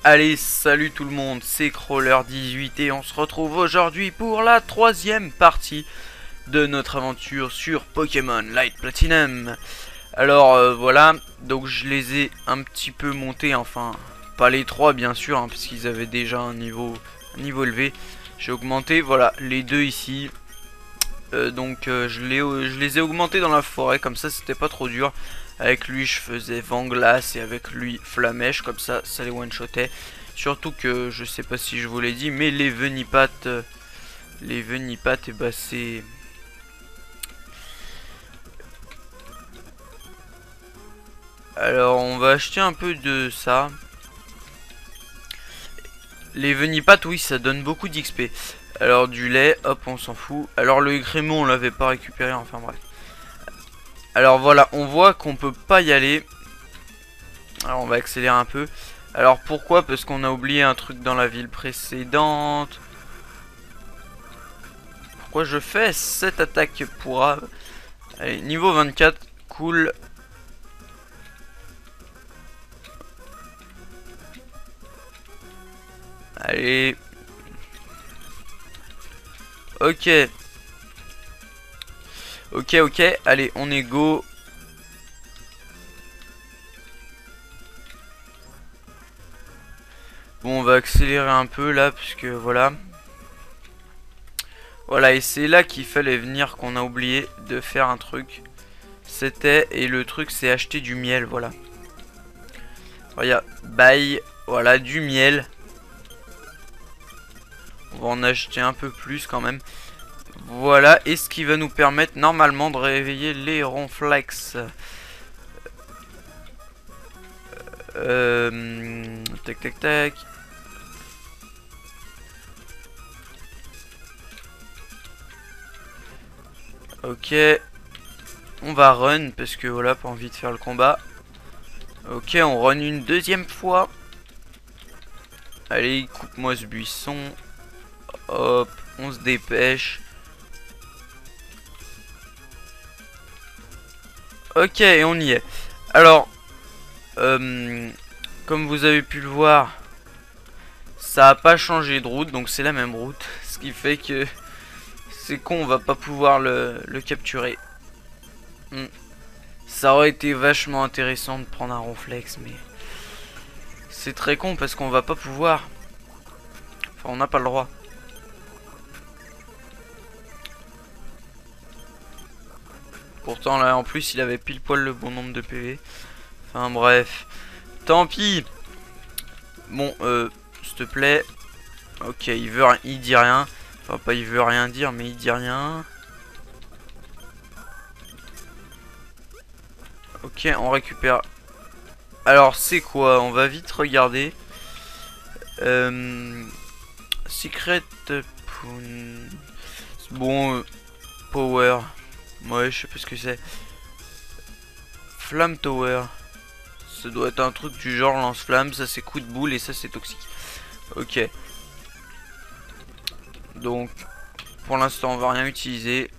Allez, salut tout le monde, c'est Crawler18 et on se retrouve aujourd'hui pour la troisième partie de notre aventure sur Pokémon Light Platinum. Alors voilà, donc je les ai un petit peu montés, enfin pas les trois bien sûr, hein, parce qu'ils avaient déjà un niveau élevé. J'ai augmenté, voilà, les deux ici. Je les ai augmentés dans la forêt, comme ça c'était pas trop dur. Avec lui je faisais vent glace et avec lui flamèche, comme ça les one-shotait. Surtout que je sais pas si je vous l'ai dit, mais les Venipates, et bah c'est... Alors on va acheter un peu de ça. Les Venipates, oui, ça donne beaucoup d'XP. Alors du lait, hop, on s'en fout. Alors le Grémon, on l'avait pas récupéré, enfin bref. Alors voilà, on voit qu'on peut pas y aller. Alors on va accélérer un peu. Alors pourquoi? Parce qu'on a oublié un truc dans la ville précédente. Pourquoi je fais cette attaque pour... Allez, niveau 24, cool. Allez. Ok. Ok, allez, on est go. Bon, on va accélérer un peu là, puisque voilà. Voilà, et c'est là qu'il fallait venir, qu'on a oublié de faire un truc. C'était, et le truc c'est acheter du miel, voilà. Regarde, bye, voilà, du miel. On va en acheter un peu plus quand même. Voilà, et ce qui va nous permettre normalement de réveiller les ronflex. Tac. Ok. On va run parce que voilà, pas envie de faire le combat. Ok, on run une deuxième fois. Allez, coupe-moi ce buisson. Hop, on se dépêche. Ok, et on y est. Alors, comme vous avez pu le voir, ça a pas changé de route, donc c'est la même route. Ce qui fait que c'est con, on va pas pouvoir le capturer. Ça aurait été vachement intéressant de prendre un ronflex, mais c'est très con parce qu'on va pas pouvoir. Enfin, on n'a pas le droit. Pourtant là en plus il avait pile poil le bon nombre de PV. Enfin bref. Tant pis. Bon s'il te plaît. Ok, il dit rien. Enfin pas il veut rien dire, mais il dit rien. Ok, on récupère. Alors c'est quoi? On va vite regarder. Secret Bon Power. Ouais, je sais pas ce que c'est. Flamme Tower. Ça doit être un truc du genre lance-flamme. Ça c'est coup de boule et ça c'est toxique. Ok. Donc pour l'instant on va rien utiliser.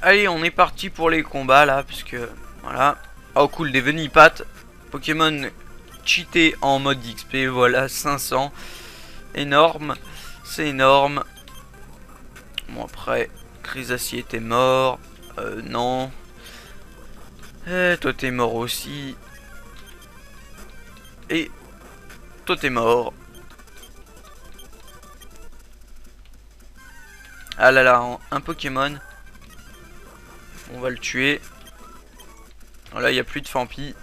Allez, on est parti pour les combats là, puisque voilà. Oh cool, des Venipates. Pokémon cheaté en mode XP, voilà, 500. Énorme, c'est énorme. Bon après, Crisacier était mort. Non. Toi t'es mort aussi. Et toi t'es mort. Ah là là, un Pokémon. On va le tuer. Voilà, il n'y a plus de Fampi.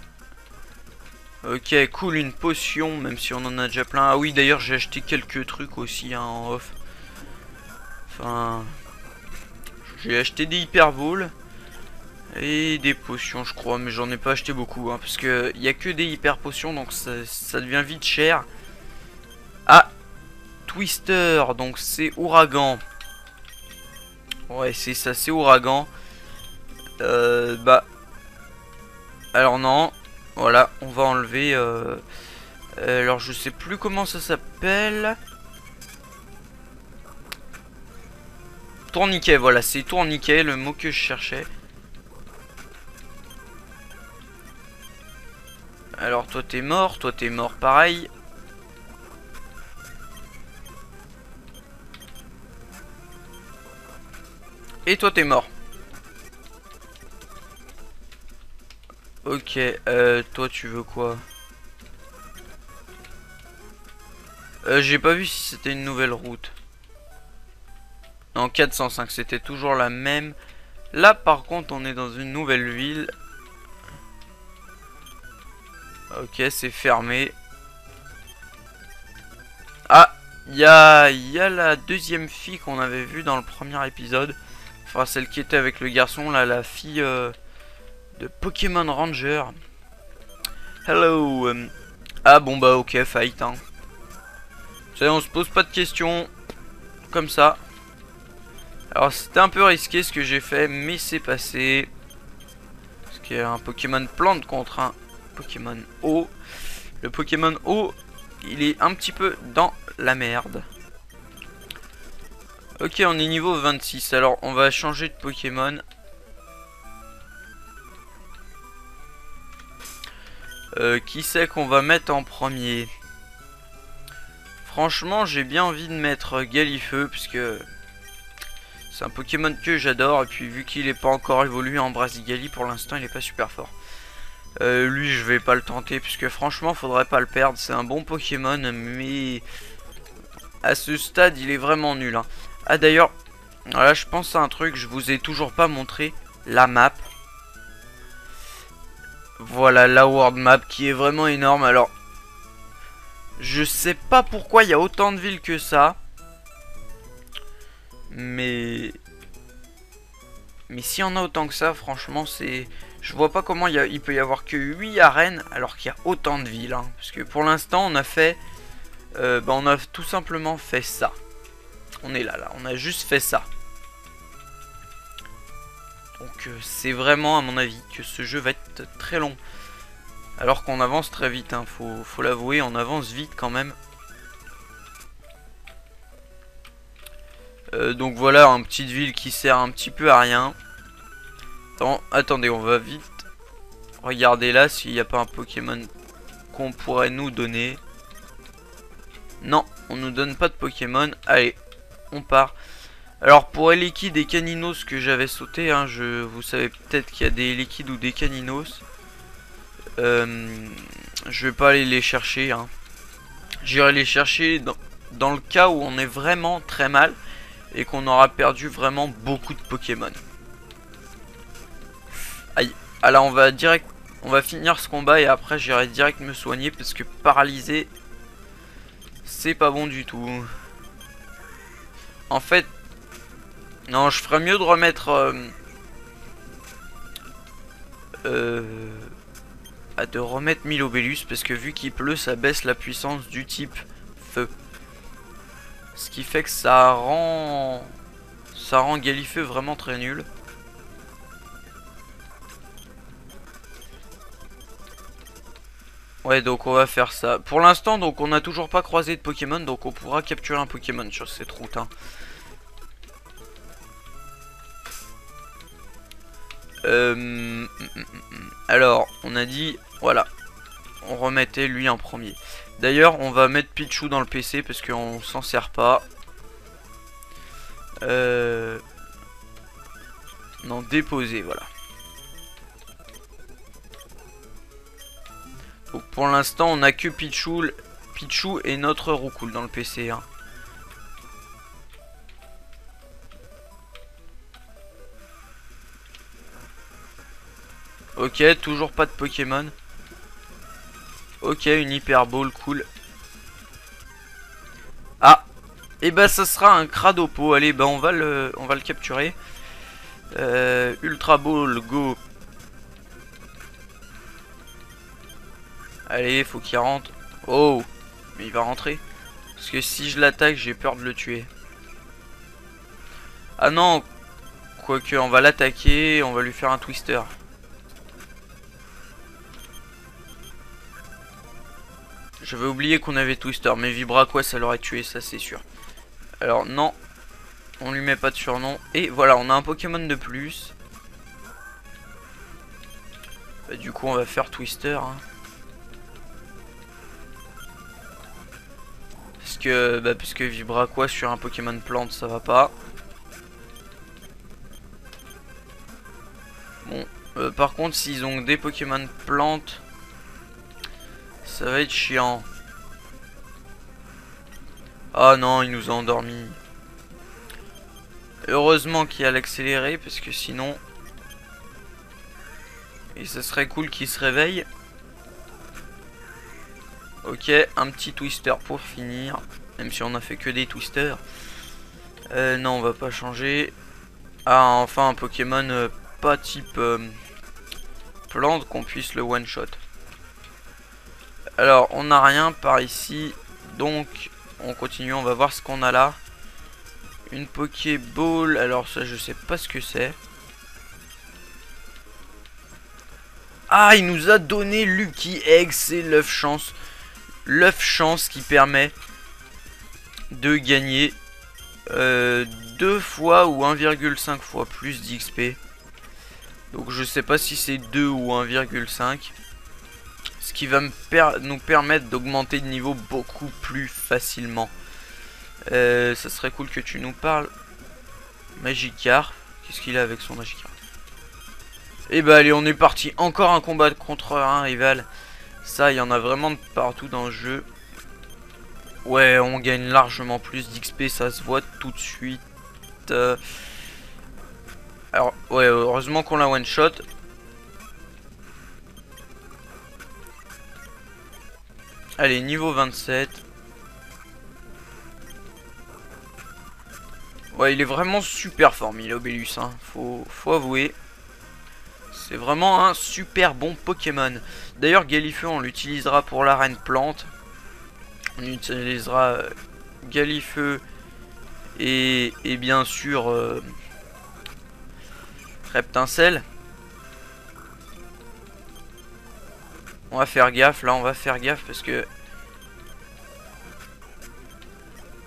Ok, cool, une potion, même si on en a déjà plein. Ah oui, d'ailleurs, j'ai acheté quelques trucs aussi hein, en off. Enfin, j'ai acheté des Hyper Balls et des potions, je crois, mais j'en ai pas acheté beaucoup, hein, parce que il y a que des Hyper Potions, donc ça devient vite cher. Ah, Twister, donc c'est Ouragan. Ouais, c'est ça, c'est Ouragan. Bah, alors non, voilà, on va enlever. Alors je sais plus comment ça s'appelle. Tourniquet, voilà, c'est tourniquet, le mot que je cherchais. Alors toi t'es mort pareil. Et toi t'es mort. Ok, toi tu veux quoi? J'ai pas vu si c'était une nouvelle route. Non, 405, c'était toujours la même. Là par contre on est dans une nouvelle ville. Ok, c'est fermé. Ah, il y a la deuxième fille qu'on avait vue dans le premier épisode. Enfin celle qui était avec le garçon là, la fille de Pokémon Ranger. Hello. Ah bon bah ok, fight hein. Vous savez, on se pose pas de questions. Comme ça. Alors c'était un peu risqué ce que j'ai fait, mais c'est passé. Parce qu'il y a un Pokémon plante contre un Pokémon eau. Le Pokémon eau, il est un petit peu dans la merde. Ok, on est niveau 26. Alors on va changer de Pokémon. Qui c'est qu'on va mettre en premier? Franchement, j'ai bien envie de mettre Galifeu, puisque c'est un Pokémon que j'adore. Et puis vu qu'il n'est pas encore évolué en Brasigali, pour l'instant il n'est pas super fort. Lui je vais pas le tenter, puisque franchement faudrait pas le perdre. C'est un bon Pokémon, mais à ce stade il est vraiment nul hein. Ah d'ailleurs, là je pense à un truc, je vous ai toujours pas montré la map. Voilà la world map qui est vraiment énorme. Alors je sais pas pourquoi il y a autant de villes que ça. Mais s'il y en a autant que ça, franchement c'est... Je vois pas comment il peut y avoir que 8 arènes alors qu'il y a autant de villes hein. Parce que pour l'instant on a fait... on a tout simplement fait ça. On est là, on a juste fait ça. Donc c'est vraiment à mon avis que ce jeu va être très long. Alors qu'on avance très vite hein. Faut l'avouer, on avance vite quand même. Donc voilà, une petite ville qui sert un petit peu à rien. Attendez, on va vite regarder là s'il n'y a pas un Pokémon qu'on pourrait nous donner. Non, on nous donne pas de Pokémon. Allez, on part. Alors pour les liquides et Caninos que j'avais sauté, hein, vous savez peut-être qu'il y a des liquides ou des Caninos. Je vais pas aller les chercher. Hein. J'irai les chercher dans le cas où on est vraiment très mal et qu'on aura perdu vraiment beaucoup de Pokémon. Aïe. Ah là on va finir ce combat et après j'irai direct me soigner parce que paralysé c'est pas bon du tout. En fait, non, je ferais mieux de remettre de remettre Milobellus parce que vu qu'il pleut ça baisse la puissance du type feu. Ce qui fait que ça rend Galifeu vraiment très nul. Ouais, donc on va faire ça. Pour l'instant, donc on n'a toujours pas croisé de Pokémon, donc on pourra capturer un Pokémon sur cette route. Hein. Alors, on a dit, voilà, on remettait lui en premier. D'ailleurs, on va mettre Pichu dans le PC parce qu'on s'en sert pas. Non, déposer, voilà. Donc pour l'instant, on a que Pichu et notre Roucoule dans le PC. Hein. Ok, toujours pas de Pokémon. Ok, une Hyper Ball, cool. Ah, et bah ça sera un Cradopo. Allez, bah on va le capturer. Ultra Ball, go. Allez, faut qu'il rentre. Oh, mais il va rentrer. Parce que si je l'attaque, j'ai peur de le tuer. Ah non, quoique on va l'attaquer, on va lui faire un twister. J'avais oublié qu'on avait twister, mais Vibraqua ça l'aurait tué, ça c'est sûr. Alors non, on lui met pas de surnom. Et voilà, on a un Pokémon de plus. Bah, du coup on va faire twister. Hein. puisque Vibraqua sur un Pokémon plante ça va pas. Bon, par contre s'ils ont des Pokémon plantes, ça va être chiant. Ah non, il nous a endormis. Heureusement qu'il y a l'accéléré parce que sinon... Et ça serait cool qu'il se réveille. Ok, un petit twister pour finir. Même si on a fait que des twisters. Non, on va pas changer. Ah, enfin un Pokémon pas type plante qu'on puisse le one shot. Alors, on n'a rien par ici. Donc, on continue. On va voir ce qu'on a là. Une Pokéball. Alors, ça, je sais pas ce que c'est. Ah, il nous a donné Lucky Egg. C'est l'œuf chance. L'œuf chance qui permet de gagner 2 fois ou 1,5 fois plus d'XP. Donc je sais pas si c'est 2 ou 1,5. Ce qui va nous permettre d'augmenter de niveau beaucoup plus facilement. Ça serait cool que tu nous parles. Magikarp. Qu'est-ce qu'il a avec son Magikarp? Et bah allez, on est parti. Encore un combat contre un rival. Ça, il y en a vraiment de partout dans le jeu. Ouais, on gagne largement plus d'XP, ça se voit tout de suite. Alors, ouais, heureusement qu'on l'a one shot. Allez, niveau 27. Ouais, il est vraiment super fort, Milobellus, hein. Faut avouer. C'est vraiment un super bon Pokémon. D'ailleurs, Galifeu, on l'utilisera pour l'arène plante. On utilisera Galifeu et bien sûr Reptincelle. On va faire gaffe, là on va faire gaffe parce que...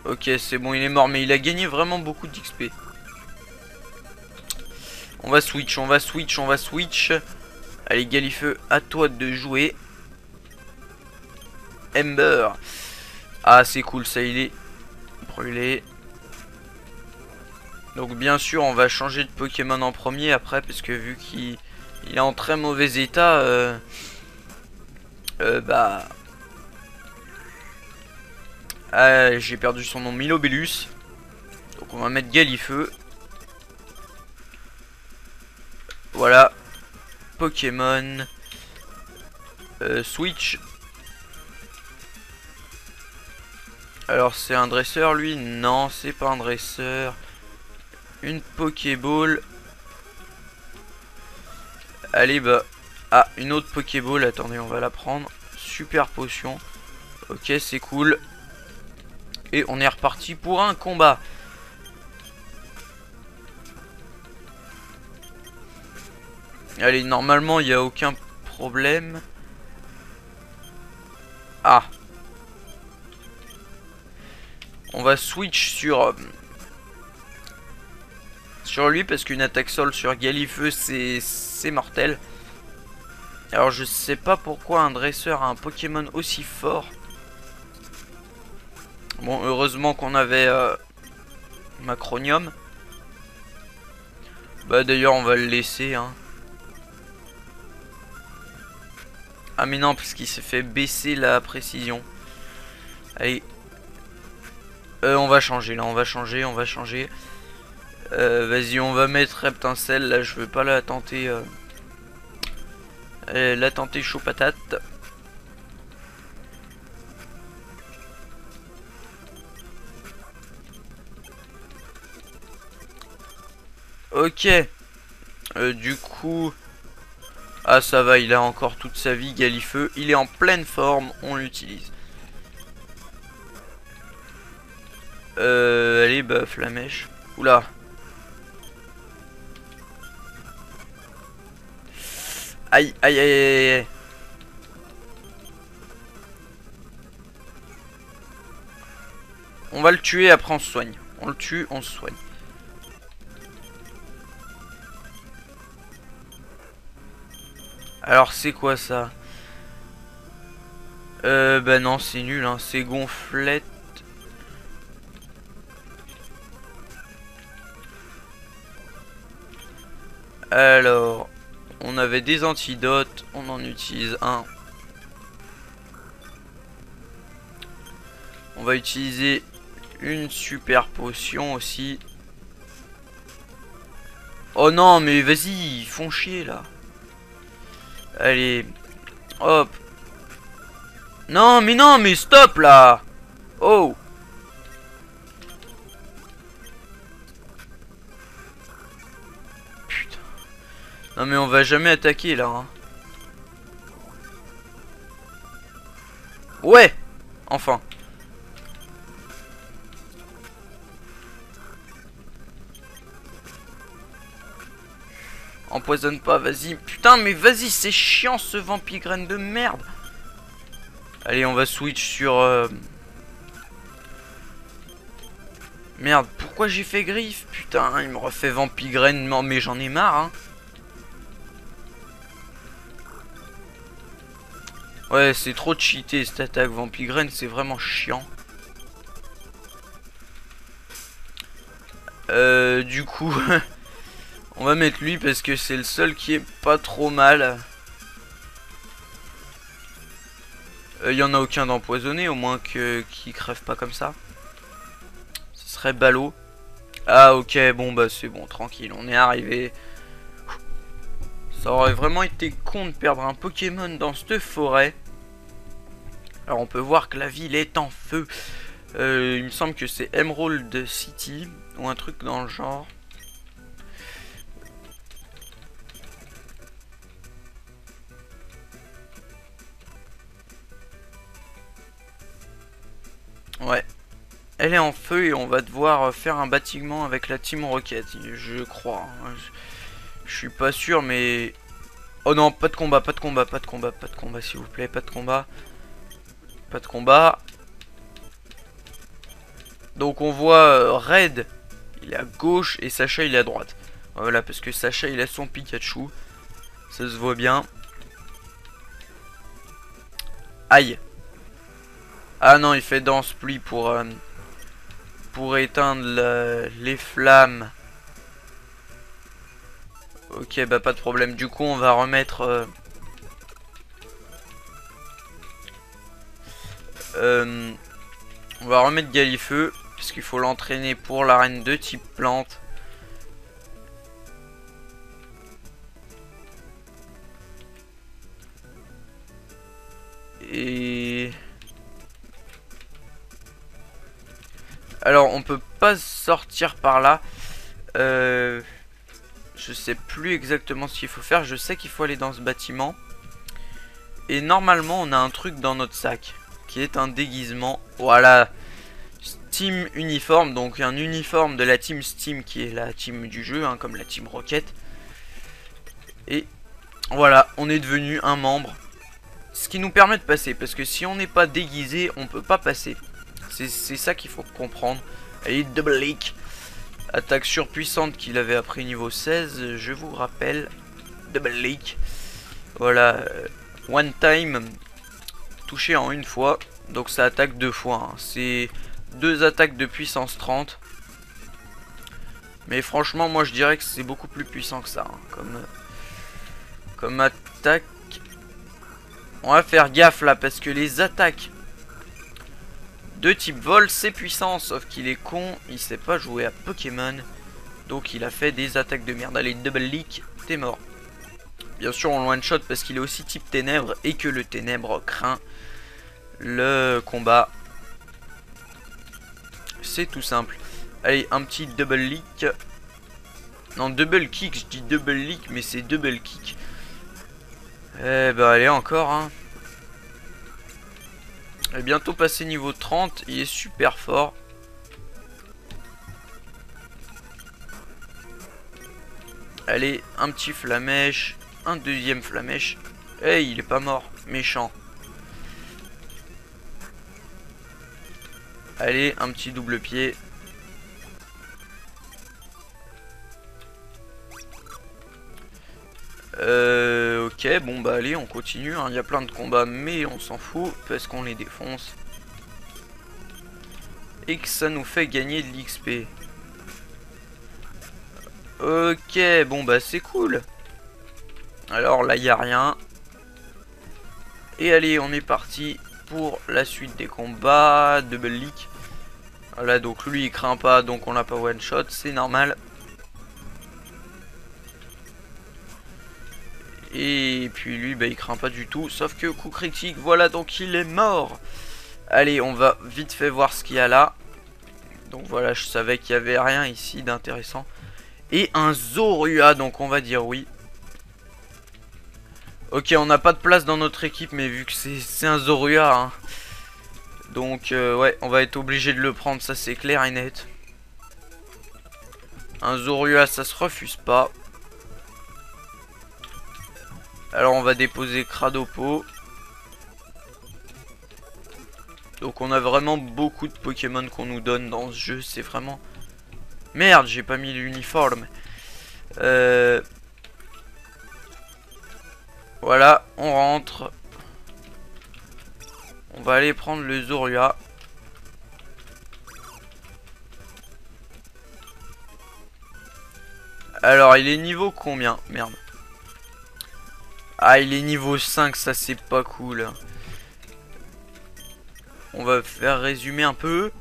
Ok, c'est bon, il est mort, mais il a gagné vraiment beaucoup d'XP. On va switch, on va switch, on va switch. Allez, Galifeu, à toi de jouer. Ember. Ah, c'est cool, ça, il est brûlé. Donc, bien sûr, on va changer de Pokémon en premier après, parce que vu qu'il est en très mauvais état, bah... Ah, j'ai perdu son nom, Milobellus. Donc, on va mettre Galifeu. Voilà. Pokémon. Switch. Alors c'est un dresseur lui? Non, c'est pas un dresseur. Une Pokéball. Allez bah... Ah, une autre Pokéball. Attendez, on va la prendre. Super potion. Ok, c'est cool. Et on est reparti pour un combat. Allez, normalement il n'y a aucun problème. Ah. On va switch sur lui parce qu'une attaque sol sur Galifeu c'est mortel. Alors je sais pas pourquoi un dresseur a un Pokémon aussi fort. Bon, heureusement qu'on avait Macronium. Bah d'ailleurs on va le laisser hein. Ah mais non, parce qu'il s'est fait baisser la précision. Allez. On va changer là, on va changer. Vas-y, on va mettre Reptincelle. Là, je veux pas la tenter. La tenter chaud patate. Ok. Du coup... Ah ça va, il a encore toute sa vie, Galifeu. Il est en pleine forme, on l'utilise. Allez, bah, Flamèche. Oula. Aïe, aïe, aïe, aïe, aïe. On va le tuer, après on se soigne. On le tue, on se soigne. Alors c'est quoi ça? Bah non, c'est nul hein, c'est gonflette. Alors, on avait des antidotes, on en utilise un. On va utiliser une super potion aussi. Oh non, mais vas-y, ils font chier là. Allez, hop. Non, mais stop là. Oh. Putain. Non mais on va jamais attaquer là. Hein. Ouais. Enfin. Empoisonne pas, vas-y. Putain, mais vas-y, c'est chiant ce vampigraine de merde. Allez, on va switch sur... Merde, pourquoi j'ai fait griffe? Putain, il me refait vampigraine. Non, mais j'en ai marre, hein. Ouais, c'est trop cheaté cette attaque vampigraine, c'est vraiment chiant. Du coup... On va mettre lui parce que c'est le seul qui est pas trop mal. Il y en a aucun d'empoisonné, au moins qu'il crève pas comme ça. Ce serait ballot. Ah ok, bon bah c'est bon, tranquille, on est arrivé. Ça aurait vraiment été con de perdre un Pokémon dans cette forêt. Alors on peut voir que la ville est en feu. Il me semble que c'est Emerald City ou un truc dans le genre. Ouais. Elle est en feu et on va devoir faire un bâtiment avec la Team Rocket, je crois. Je suis pas sûr, mais... Oh non, pas de combat, pas de combat, pas de combat, pas de combat, s'il vous plaît, pas de combat. Pas de combat. Donc on voit Red, il est à gauche et Sacha il est à droite. Voilà, parce que Sacha il a son Pikachu. Ça se voit bien. Aïe. Ah non, il fait danse pluie pour éteindre les flammes. Ok, bah pas de problème. Du coup, on va remettre... on va remettre Galifeu. Parce qu'il faut l'entraîner pour l'arène de type plante. Et... Alors, on peut pas sortir par là. Je sais plus exactement ce qu'il faut faire. Je sais qu'il faut aller dans ce bâtiment. Et normalement, on a un truc dans notre sac. Qui est un déguisement. Voilà. Steam uniforme. Donc un uniforme de la team Steam. Qui est la team du jeu. Hein, comme la team Rocket. Et voilà. On est devenu un membre. Ce qui nous permet de passer. Parce que si on n'est pas déguisé, on peut pas passer. C'est ça qu'il faut comprendre. Allez, double leak. Attaque surpuissante qu'il avait appris niveau 16, je vous rappelle. Double leak. Voilà. One time. Touché en une fois. Donc ça attaque deux fois. Hein. C'est deux attaques de puissance 30. Mais franchement, moi je dirais que c'est beaucoup plus puissant que ça. Hein. Comme attaque. On va faire gaffe là parce que les attaques de type vol, c'est puissant, sauf qu'il est con, il sait pas jouer à Pokémon. Donc il a fait des attaques de merde. Allez, double leak, t'es mort. Bien sûr, on one shot parce qu'il est aussi type ténèbres et que le ténèbre craint le combat. C'est tout simple. Allez, un petit double leak. Non, double kick, je dis double leak, mais c'est double kick. Eh ben, allez, encore, hein. Il est bientôt passé niveau 30, il est super fort. Allez, un petit flamèche, un deuxième flamèche. Hey, il est pas mort, méchant. Allez, un petit double pied. Ok, bon bah allez, on continue. Hein. Il y a plein de combats, mais on s'en fout parce qu'on les défonce. Et que ça nous fait gagner de l'XP. Ok, bon bah c'est cool. Alors là, il n'y a rien. Et allez, on est parti pour la suite des combats. Double leak. Voilà, donc lui, il craint pas, donc on l'a pas one shot. C'est normal. Et puis lui, bah, il craint pas du tout. Sauf que coup critique, voilà, donc il est mort. Allez, on va vite fait voir ce qu'il y a là. Donc voilà, je savais qu'il y avait rien ici d'intéressant. Et un Zorua, donc on va dire oui. Ok, on n'a pas de place dans notre équipe, mais vu que c'est un Zorua, hein. Donc ouais, on va être obligé de le prendre, ça c'est clair et net. Un Zorua, ça se refuse pas. Alors on va déposer Cradopo. Donc on a vraiment beaucoup de Pokémon qu'on nous donne dans ce jeu, c'est vraiment... Merde, j'ai pas mis l'uniforme. Voilà, on rentre. On va aller prendre le Zorua. Alors, il est niveau combien? Merde. Ah, il est niveau 5, ça c'est pas cool. On va faire résumer un peu.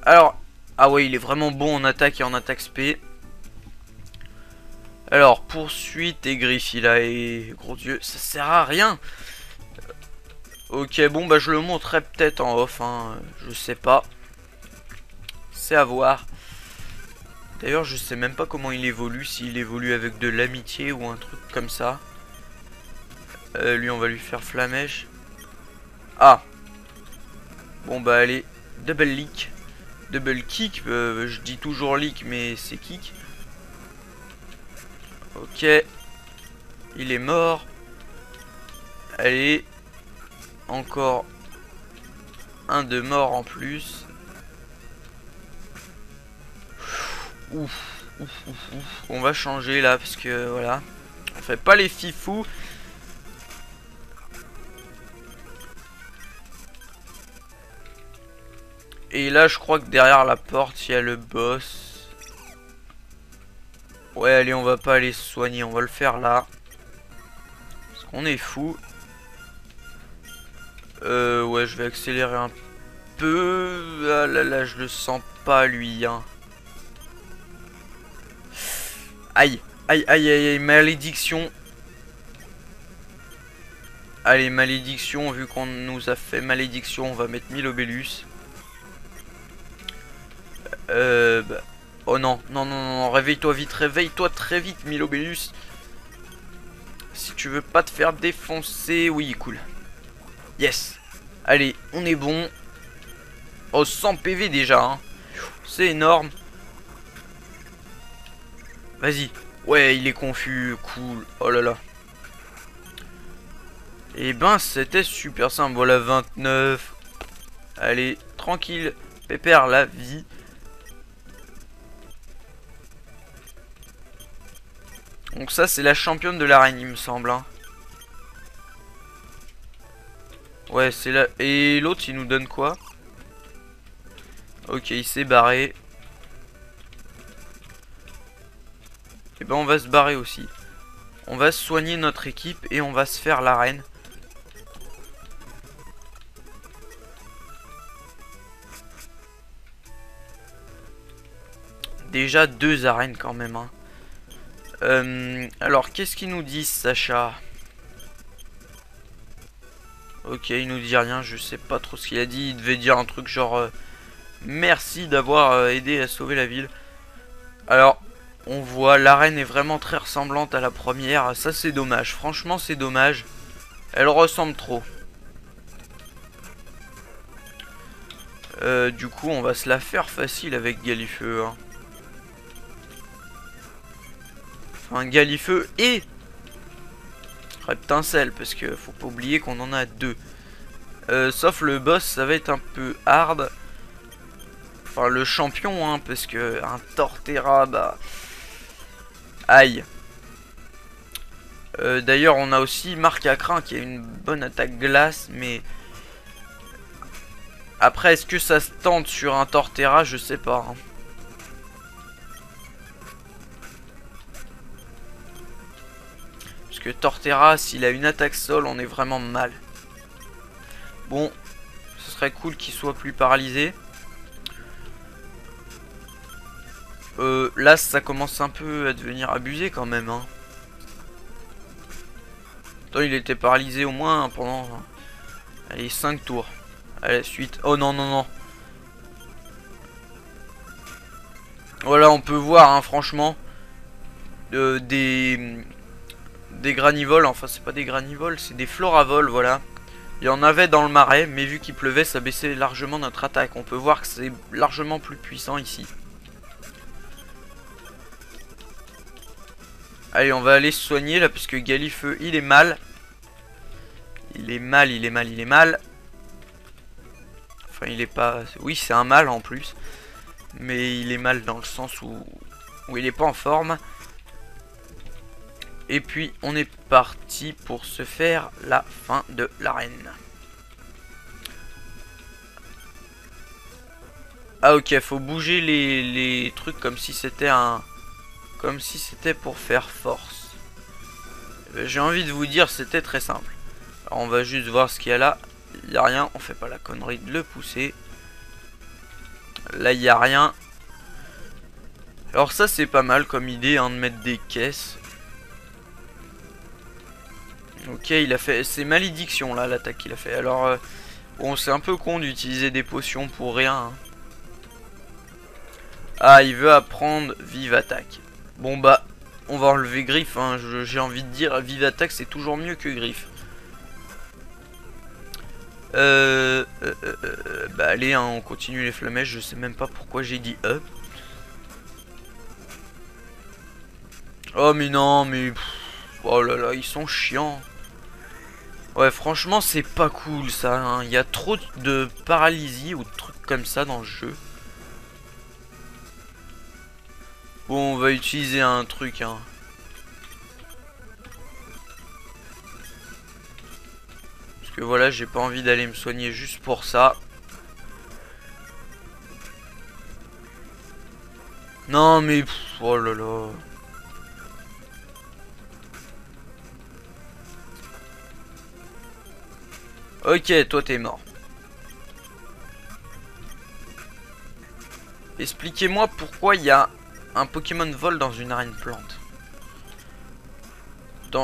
Alors, ah ouais, il est vraiment bon en attaque et en attaque spé. Alors, poursuite et Griffila et gros dieu, ça sert à rien. Ok, bon, bah je le montrerai peut-être en off, hein, je sais pas. C'est à voir. D'ailleurs, je sais même pas comment il évolue, s'il évolue avec de l'amitié ou un truc comme ça. Lui, on va lui faire flamèche. Ah. Bon, bah allez, double leak. Double kick, je dis toujours leak, mais c'est kick. Ok. Il est mort. Allez. Encore un de mort en plus. Ouf, ouf, ouf, ouf. On va changer là parce que voilà. On fait pas les fifous. Et là je crois que derrière la porte il y a le boss. Ouais allez, on va pas aller se soigner, on va le faire là. Parce qu'on est fou. Ouais, je vais accélérer un peu. Ah là là, je le sens pas lui, hein. Aïe, aïe, aïe, aïe, aïe, malédiction. Allez, malédiction, vu qu'on nous a fait malédiction, on va mettre 1000 obélus. Bah... Oh non, non, non, non, réveille-toi vite, réveille-toi très vite, 1000 obélus. Si tu veux pas te faire défoncer, oui, cool. Yes. Allez, on est bon. Oh, 100 PV déjà, hein. C'est énorme. Vas-y. Ouais, il est confus, cool. Oh là là. Et ben, c'était super simple. Voilà, 29. Allez, tranquille. Pépère la vie. Donc ça, c'est la championne de l'arène, il me semble, hein. Ouais, c'est là. Et l'autre, il nous donne quoi? Ok, il s'est barré. Et ben, on va se barrer aussi. On va soigner notre équipe et on va se faire l'arène. Déjà 2 arènes quand même, hein. Alors, qu'est-ce qu'il nous dit, Sacha? Ok, il nous dit rien, je sais pas trop ce qu'il a dit. Il devait dire un truc genre merci d'avoir aidé à sauver la ville. Alors, on voit l'arène est vraiment très ressemblante à la première. Ça, c'est dommage. Franchement, c'est dommage. Elle ressemble trop. Du coup, on va se la faire facile avec Galifeu, hein. Enfin, Galifeu et Reptincelle, parce que faut pas oublier qu'on en a 2. Sauf le boss, ça va être un peu hard. Enfin, le champion, hein, parce que un Torterra, bah... Aïe. D'ailleurs, on a aussi Marc Acrin qui a une bonne attaque glace, mais... Après, est-ce que ça se tente sur un Torterra? Je sais pas, hein. Parce que Torterra, s'il a une attaque sol, on est vraiment mal. Bon, ce serait cool qu'il soit plus paralysé. Là, ça commence un peu à devenir abusé quand même. Hein. Attends, il était paralysé au moins pendant... Allez, 5 tours. Allez, suite. Oh non, non, non. Voilà, on peut voir, hein, franchement, des granivoles. Enfin, c'est pas des granivoles, c'est des floravoles, voilà. Il y en avait dans le marais, mais vu qu'il pleuvait, ça baissait largement notre attaque. On peut voir que c'est largement plus puissant ici. Allez, on va aller se soigner là, puisque Galifeu, il est mal. Il est mal, il est mal, il est mal. Enfin, il est pas... Oui, c'est un mal en plus. Mais il est mal dans le sens où il est pas en forme. Et puis, on est parti pour se faire la fin de l'arène. Ah ok, faut bouger les trucs comme si c'était un... Comme si c'était pour faire force. J'ai envie de vous dire, c'était très simple. Alors, on va juste voir ce qu'il y a là. Il n'y a rien, on fait pas la connerie de le pousser. Là, il n'y a rien. Alors ça, c'est pas mal comme idée, hein, de mettre des caisses. Ok, il a fait... C'est malédiction, là, l'attaque qu'il a fait. Alors, bon, c'est un peu con d'utiliser des potions pour rien. Hein. Ah, il veut apprendre vive attaque. Bon, bah, on va enlever griffe, hein. J'ai envie de dire, vive attaque, c'est toujours mieux que griffe. Bah allez, hein, on continue les flamèches. Je sais même pas pourquoi j'ai dit Oh mais non, mais oh là là, ils sont chiants. Ouais, franchement, c'est pas cool ça. Hein. Il y a trop de paralysie ou de trucs comme ça dans le jeu. Bon, on va utiliser un truc. Hein. Parce que voilà, j'ai pas envie d'aller me soigner juste pour ça. Non mais oh là là. Ok, toi t'es mort. Expliquez-moi pourquoi il y a un Pokémon vol dans une arène plante.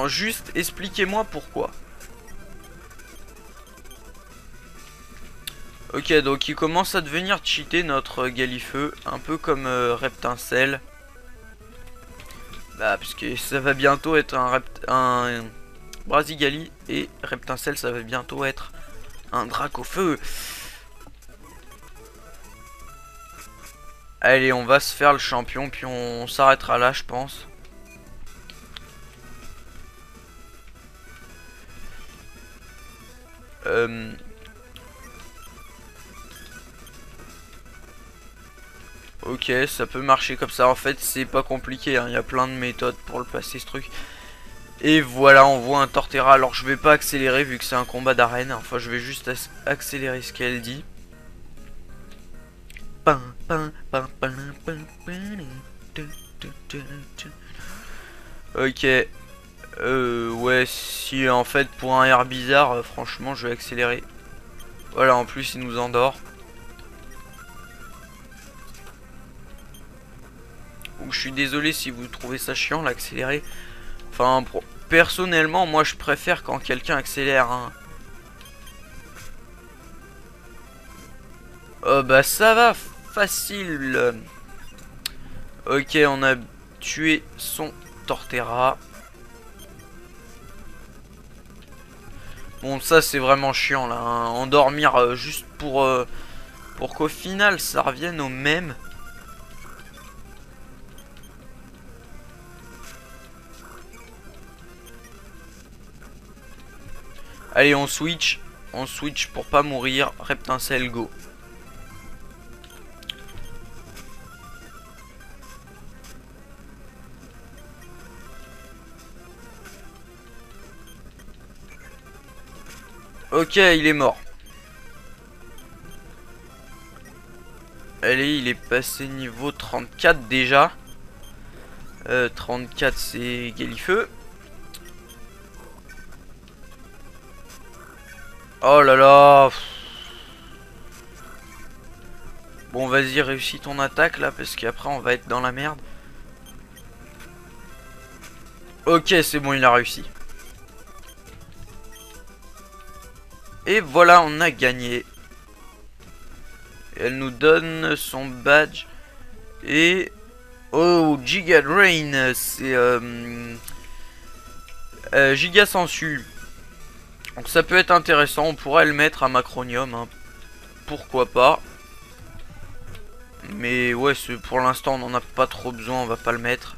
Juste expliquez-moi pourquoi. Ok, donc il commence à devenir cheaté notre Galifeu, un peu comme Reptincelle. Bah, parce que ça va bientôt être un Brasigali et Reptincelle, ça va bientôt être un Dracofeu. Allez, on va se faire le champion, puis on s'arrêtera là, je pense. Ok, ça peut marcher comme ça. En fait, c'est pas compliqué. Hein. Il y a plein de méthodes pour le passer, ce truc. Et voilà, on voit un Torterra. Alors, je vais pas accélérer vu que c'est un combat d'arène. Enfin, je vais juste accélérer ce qu'elle dit. Ok. Ouais, si en fait, pour un air bizarre, franchement, je vais accélérer. Voilà, en plus, il nous endort. Donc, je suis désolé si vous trouvez ça chiant, l'accélérer. Enfin, personnellement, moi, je préfère quand quelqu'un accélère. Hein. Bah, ça va, facile. Ok, on a tué son Torterra. Bon, ça, c'est vraiment chiant, là. Hein. Endormir juste pour qu'au final, ça revienne au même. Allez, on switch. On switch pour pas mourir. Reptincelle, go. Ok, il est mort. Allez, il est passé niveau 34 déjà. 34, c'est Galifeu. Oh là là. Bon, vas-y, réussis ton attaque là, parce qu'après on va être dans la merde. Ok, c'est bon, il a réussi. Et voilà, on a gagné. Et elle nous donne son badge. Et... Oh, Giga Drain, c'est... Giga Sensu. Donc ça peut être intéressant, on pourrait le mettre à Macronium, hein. Pourquoi pas. Mais ouais, pour l'instant on n'en a pas trop besoin, on va pas le mettre.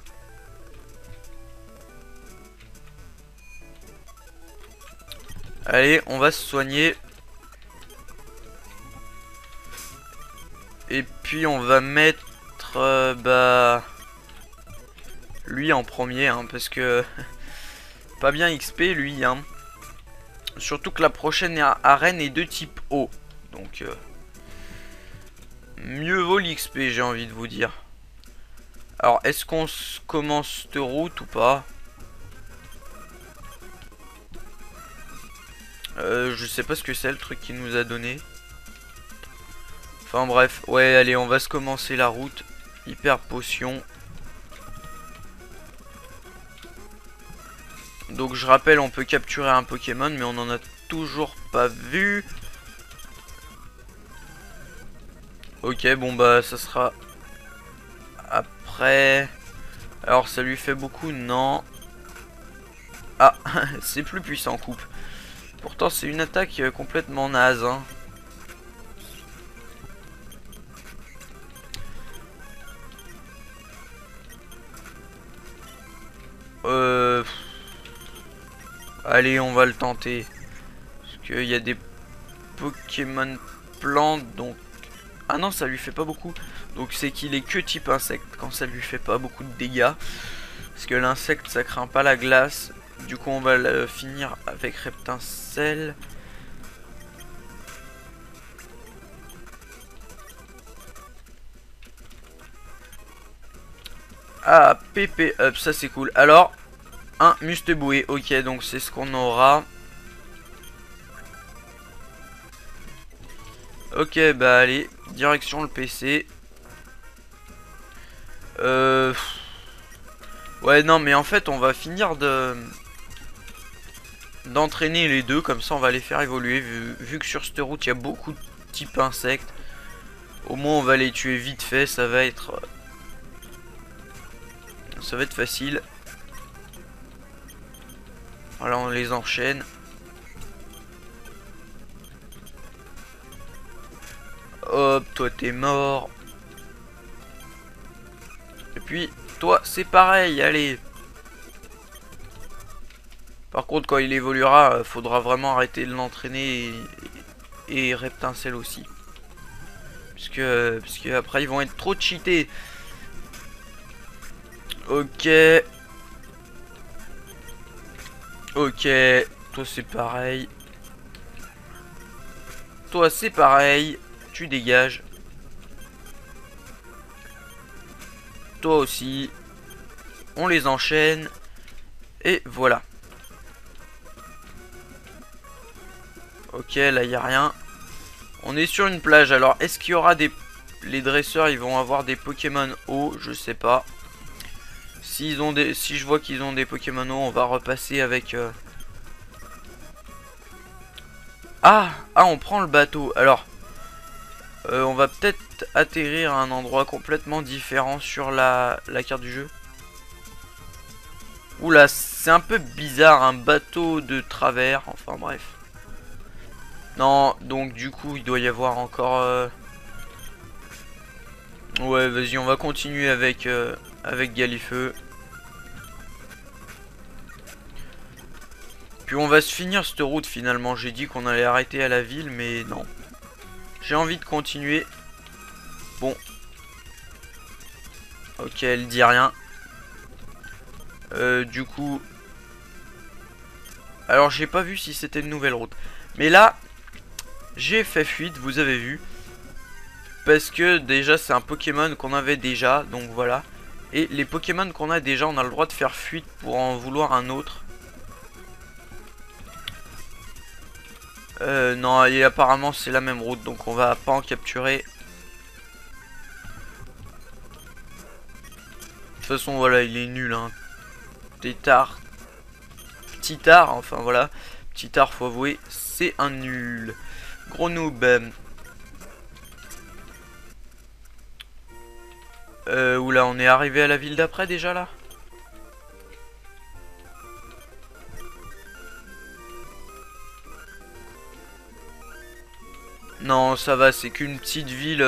Allez, on va se soigner. Et puis on va mettre bah lui en premier, hein, parce que pas bien XP lui, hein. Surtout que la prochaine arène est de type eau. Donc mieux vaut l'XP, j'ai envie de vous dire. Alors est-ce qu'on commence cette route ou pas? Je sais pas ce que c'est le truc qu'il nous a donné. Enfin bref, ouais, allez, on va se commencer la route. Hyper potion. Donc je rappelle, on peut capturer un Pokémon, mais on en a toujours pas vu. Ok, bon bah ça sera après. Alors ça lui fait beaucoup, non. Ah, c'est plus puissant coupe. Pourtant c'est une attaque complètement naze, hein. Allez, on va le tenter. Parce qu'il y a des Pokémon plantes, donc... Ah non, ça lui fait pas beaucoup. Donc c'est qu'il est que type insecte quand ça lui fait pas beaucoup de dégâts. Parce que l'insecte, ça craint pas la glace. Du coup, on va le finir avec Reptincelle. Ah, PP up, ça c'est cool. Alors, un Musteboué, ok, donc c'est ce qu'on aura. Ok, bah allez, direction le PC. Ouais, non, mais en fait, on va finir d'entraîner les deux, comme ça on va les faire évoluer. Vu que sur cette route, il y a beaucoup de types insectes. Au moins, on va les tuer vite fait, ça va être facile. Voilà, on les enchaîne. Hop, toi t'es mort. Et puis, toi c'est pareil, allez. Par contre, quand il évoluera, faudra vraiment arrêter de l'entraîner et Reptincelle aussi. Parce que après, ils vont être trop cheatés. Ok. Ok, toi c'est pareil. Toi c'est pareil. Tu dégages. Toi aussi. On les enchaîne. Et voilà. Ok, là il n'y a rien. On est sur une plage. Alors, est-ce qu'il y aura des... Les dresseurs, ils vont avoir des Pokémon eau? Je sais pas. Si je vois qu'ils ont des Pokémon eau, on va repasser avec... Ah, on prend le bateau. Alors, on va peut-être atterrir à un endroit complètement différent sur la carte du jeu. Oula, c'est un peu bizarre, un bateau de travers. Enfin, bref. Non, donc du coup, il doit y avoir encore... Ouais, vas-y, on va continuer avec Galifeu. Puis on va se finir cette route finalement. J'ai dit qu'on allait arrêter à la ville, mais non. J'ai envie de continuer. Bon. Ok, elle dit rien. Du coup... Alors j'ai pas vu si c'était une nouvelle route. Mais là, j'ai fait fuite, vous avez vu. Parce que déjà c'est un Pokémon qu'on avait déjà, donc voilà. Et les Pokémon qu'on a déjà, on a le droit de faire fuite pour en vouloir un autre. Non, et apparemment c'est la même route, donc on va pas en capturer. De toute façon, voilà, il est nul, hein. Tétard. Petit tard, enfin voilà. Petit tard, faut avouer, c'est un nul. Gros noob. Oula, on est arrivé à la ville d'après déjà là? Non, ça va, c'est qu'une petite ville.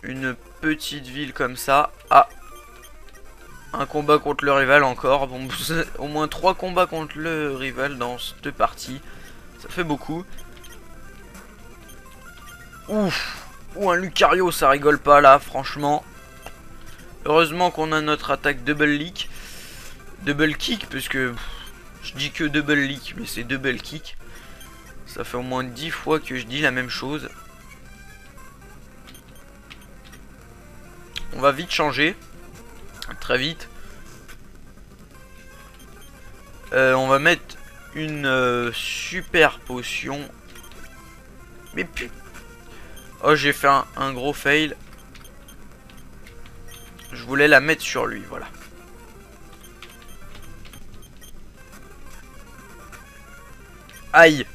Une petite ville comme ça. Ah, un combat contre le rival encore. Bon, au moins 3 combats contre le rival dans cette partie. Ça fait beaucoup. Ouf. Ou un Lucario, ça rigole pas là, franchement. Heureusement qu'on a notre attaque double leak. Double kick, parce que je dis que double leak, mais c'est double kick. Ça fait au moins 10 fois que je dis la même chose. On va vite changer. Très vite. On va mettre une super potion. Mais putain. Oh, j'ai fait un gros fail. Je voulais la mettre sur lui, voilà. Aïe.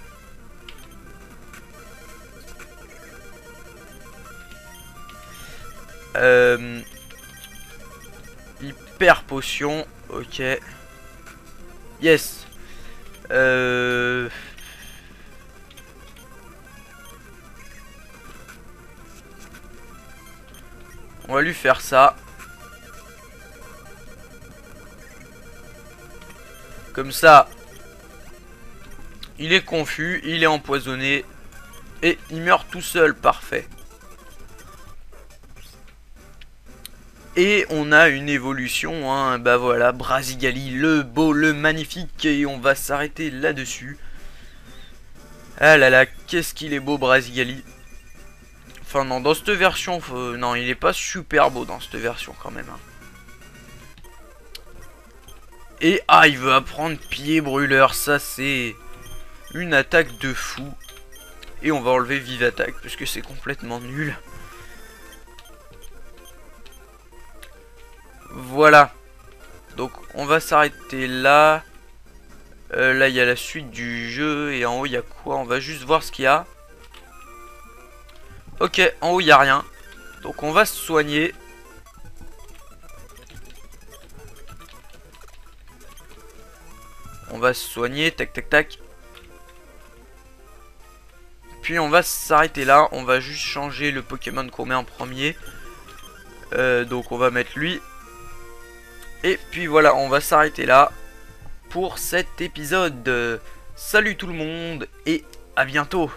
Hyper potion. Ok. Yes. On va lui faire ça. Comme ça, il est confus, il est empoisonné. Et il meurt tout seul, parfait. Et on a une évolution, hein, bah voilà, Brasigali, le beau, le magnifique. Et on va s'arrêter là-dessus. Ah là là, qu'est-ce qu'il est beau, Brasigali. Enfin non, dans cette version, non, il est pas super beau dans cette version quand même. Hein. Et ah, il veut apprendre pied brûleur, ça c'est une attaque de fou. Et on va enlever vive attaque, parce que c'est complètement nul. Voilà. Donc on va s'arrêter là. Là il y a la suite du jeu. Et en haut il y a quoi? On va juste voir ce qu'il y a. Ok, en haut il n'y a rien. Donc on va se soigner. On va se soigner, tac tac tac. Puis on va s'arrêter là. On va juste changer le Pokémon qu'on met en premier. Donc on va mettre lui. Et puis voilà, on va s'arrêter là pour cet épisode. Salut tout le monde et à bientôt.